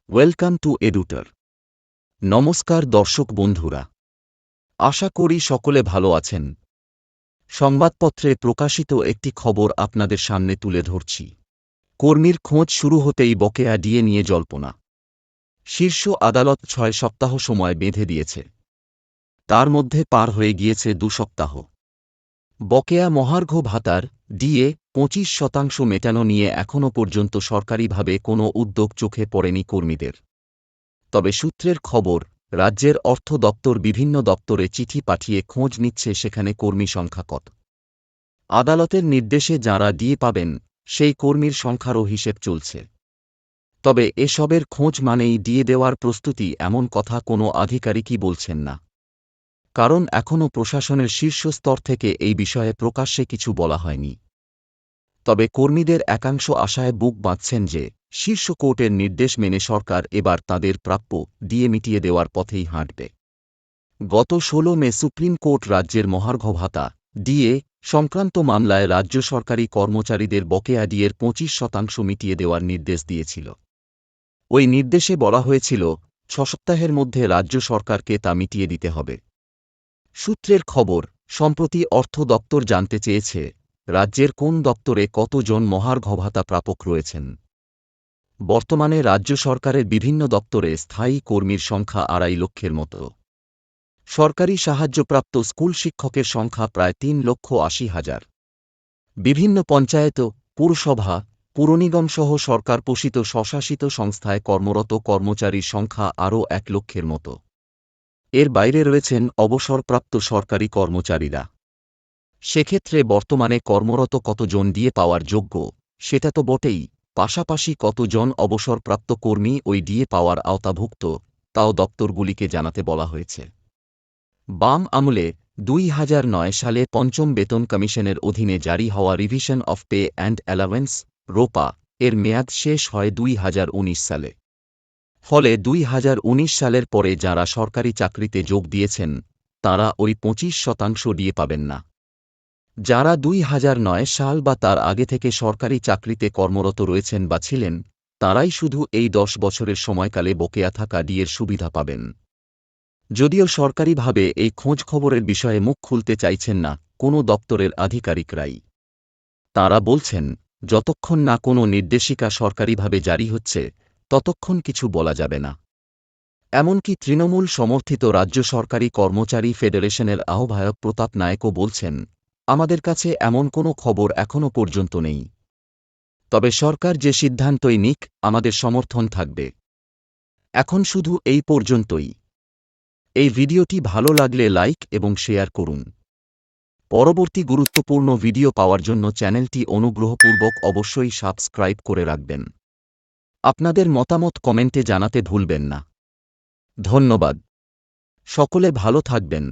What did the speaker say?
Welcome to এডুটার। নমস্কার দর্শক বন্ধুরা, আশা করি সকলে ভালো আছেন। সংবাদপত্রে প্রকাশিত একটি খবর আপনাদের সামনে তুলে ধরছি। কর্মীর খোঁজ শুরু হতেই বকেয়া ডিএ নিয়ে জল্পনা। শীর্ষ আদালত ৬ সপ্তাহ সময় বেঁধে দিয়েছে। তার মধ্যে পার হয়ে গিয়েছে ২ সপ্তাহ। বকেয়া মহার্ঘ ভাতার ডিএ ২৫% মেটানো নিয়ে এখনও পর্যন্ত সরকারিভাবে কোনো উদ্যোগ চোখে পড়েনি কর্মীদের। তবে সূত্রের খবর, রাজ্যের অর্থ দপ্তর বিভিন্ন দপ্তরে চিঠি পাঠিয়ে খোঁজ নিচ্ছে সেখানে কর্মী সংখ্যা কত। আদালতের নির্দেশে যাঁরা ডিএ পাবেন সেই কর্মীর সংখ্যারও হিসেব চলছে। তবে এসবের খোঁজ মানেই ডিএ দেওয়ার প্রস্তুতি, এমন কথা কোনো আধিকারিকই বলছেন না। কারণ এখনও প্রশাসনের শীর্ষ স্তর থেকে এই বিষয়ে প্রকাশ্যে কিছু বলা হয়নি। তবে কর্মীদের একাংশ আশায় বুক বাঁধছেন যে শীর্ষ কোর্টের নির্দেশ মেনে সরকার এবার তাদের প্রাপ্য ডিএ মিটিয়ে দেওয়ার পথেই হাঁটবে। গত ১৬ মে সুপ্রিম কোর্ট রাজ্যের মহার্ঘ ভাতা ডিএ সংক্রান্ত মামলায় রাজ্য সরকারি কর্মচারীদের বকেয়া ডিএর ২৫% মিটিয়ে দেওয়ার নির্দেশ দিয়েছিল। ওই নির্দেশে বলা হয়েছিল ৬ সপ্তাহের মধ্যে রাজ্য সরকারকে তা মিটিয়ে দিতে হবে। সূত্রের খবর, সম্প্রতি অর্থ দপ্তর জানতে চেয়েছে রাজ্যের কোন দপ্তরে কতজন মহার্ঘ ভাতা প্রাপক রয়েছেন। বর্তমানে রাজ্য সরকারের বিভিন্ন দপ্তরে স্থায়ী কর্মীর সংখ্যা ২.৫ লক্ষের মতো। সরকারি সাহায্যপ্রাপ্ত স্কুল শিক্ষকের সংখ্যা প্রায় ৩,৮০,০০০। বিভিন্ন পঞ্চায়েত, পুরসভা, পুরনিগমসহ সরকার পোষিত স্বশাসিত সংস্থায় কর্মরত কর্মচারীর সংখ্যা আরও ১ লক্ষের মতো। এর বাইরে রয়েছেন অবসরপ্রাপ্ত সরকারি কর্মচারীরা। সেক্ষেত্রে বর্তমানে কর্মরত কতজন ডিএ পাওয়ার যোগ্য সেটা তো বটেই, পাশাপাশি কতজন অবসরপ্রাপ্ত কর্মী ওই ডিএ পাওয়ার আওতাভুক্ত তাও দপ্তরগুলিকে জানাতে বলা হয়েছে। বাম আমলে ২০০৯ সালে পঞ্চম বেতন কমিশনের অধীনে জারি হওয়া revision of pay and allowance রোপা এর মেয়াদ শেষ হয় ২০১৯ সালে। ফলে ২০১৯ সালের পরে যাঁরা সরকারি চাকরিতে যোগ দিয়েছেন তাঁরা ওই ২৫% ডিএ পাবেন না। যাঁরা ২০০৯ সাল বা তার আগে থেকে সরকারি চাকরিতে কর্মরত রয়েছেন বা ছিলেন তাঁরাই শুধু এই ১০ বছরের সময়কালে বকেয়া থাকা ডিএর সুবিধা পাবেন। যদিও সরকারিভাবে এই খোঁজখবরের বিষয়ে মুখ খুলতে চাইছেন না কোনো দপ্তরের আধিকারিকরাই। তাঁরা বলছেন, যতক্ষণ না কোনো নির্দেশিকা সরকারিভাবে জারি হচ্ছে ততক্ষণ কিছু বলা যাবে না। এমনকি তৃণমূল সমর্থিত রাজ্য সরকারি কর্মচারী ফেডারেশনের আহ্বায়ক প্রতাপ নায়েকও বলছেন, আমাদের কাছে এমন কোনো খবর এখনও পর্যন্ত নেই। তবে সরকার যে সিদ্ধান্তই নিক আমাদের সমর্থন থাকবে। এখন শুধু এই পর্যন্তই। এই ভিডিওটি ভালো লাগলে লাইক এবং শেয়ার করুন। পরবর্তী গুরুত্বপূর্ণ ভিডিও পাওয়ার জন্য চ্যানেলটি অনুগ্রহপূর্বক অবশ্যই সাবস্ক্রাইব করে রাখবেন। আপনাদের মতামত কমেন্টে জানাতে ভুলবেন না। ধন্যবাদ। সকলে ভালো থাকবেন।